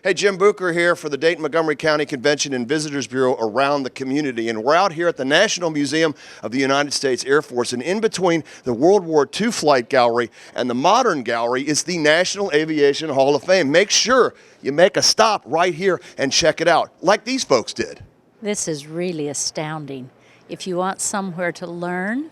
Hey, Jim Bucher here for the Dayton Montgomery County Convention and Visitors Bureau around the community. And we're out here at the National Museum of the United States Air Force. And in between the World War II Flight Gallery and the Modern Gallery is the National Aviation Hall of Fame. Make sure you make a stop right here and check it out, like these folks did. This is really astounding. If you want somewhere to learn,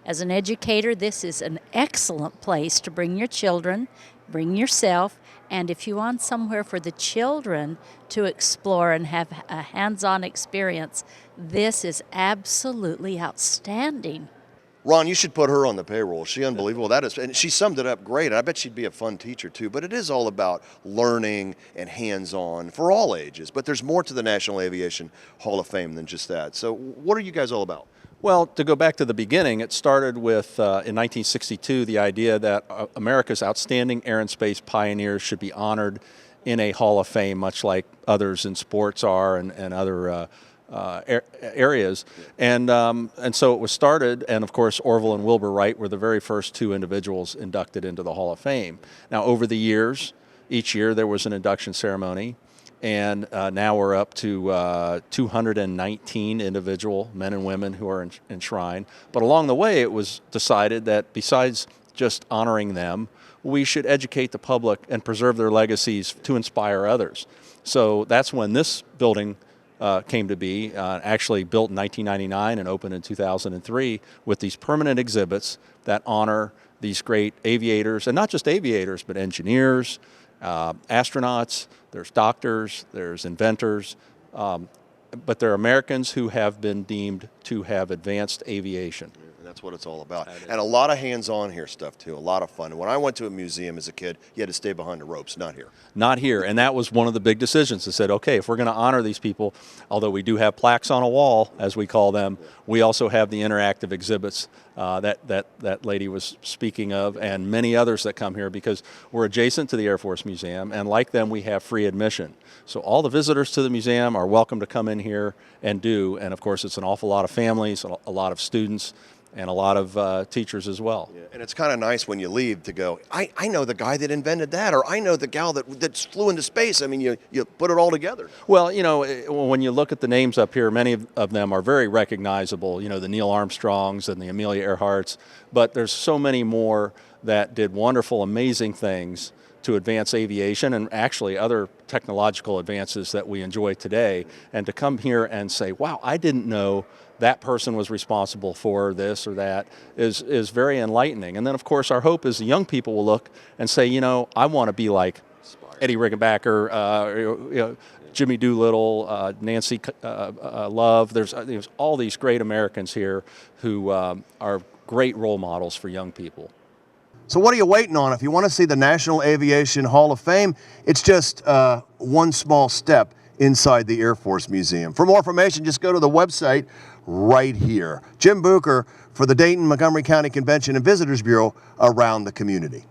as an educator, this is an excellent place to bring your children, bring yourself, and if you want somewhere for the children to explore and have a hands-on experience, this is absolutely outstanding. Ron, you should put her on the payroll. She's unbelievable. That is, and she summed it up great. I bet she'd be a fun teacher too. But it is all about learning and hands-on for all ages. But there's more to the National Aviation Hall of Fame than just that. So what are you guys all about? Well, to go back to the beginning, it started with, in 1962, the idea that America's outstanding air and space pioneers should be honored in a Hall of Fame, much like others in sports are and other areas. And so it was started, and of course Orville and Wilbur Wright were the very first two individuals inducted into the Hall of Fame. Now over the years, each year there was an induction ceremony. And now we're up to 219 individual men and women who are enshrined. But along the way, it was decided that besides just honoring them, we should educate the public and preserve their legacies to inspire others. So that's when this building came to be, actually built in 1999 and opened in 2003 with these permanent exhibits that honor these great aviators, and not just aviators, but engineers, astronauts, there's doctors, there's inventors, but they're Americans who have been deemed to have advanced aviation. And that's what it's all about. And a lot of hands-on here stuff too, a lot of fun. And when I went to a museum as a kid, you had to stay behind the ropes, not here. Not here, and that was one of the big decisions. They said, okay, if we're going to honor these people, although we do have plaques on a wall, as we call them, we also have the interactive exhibits that lady was speaking of, and many others that come here because we're adjacent to the Air Force Museum, and like them, we have free admission. So all the visitors to the museum are welcome to come in here and do, and of course it's an awful lot of families, a lot of students, and a lot of teachers as well. Yeah, and it's kind of nice when you leave to go, I know the guy that invented that, or I know the gal that flew into space. I mean, you put it all together. Well, you know, when you look at the names up here, many of them are very recognizable, you know, the Neil Armstrongs and the Amelia Earharts, but there's so many more that did wonderful, amazing things to advance aviation and actually other technological advances that we enjoy today. And to come here and say, wow, I didn't know that person was responsible for this or that is very enlightening. And then, of course, our hope is the young people will look and say, you know, I want to be like Eddie Rickenbacker, Jimmy Doolittle, Nancy Love. There's all these great Americans here who are great role models for young people. So what are you waiting on? If you want to see the National Aviation Hall of Fame, it's just one small step inside the Air Force Museum. For more information, just go to the website right here. Jim Bucher for the Dayton Montgomery County Convention and Visitors Bureau around the community.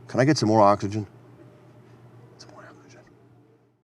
Can I get some more oxygen?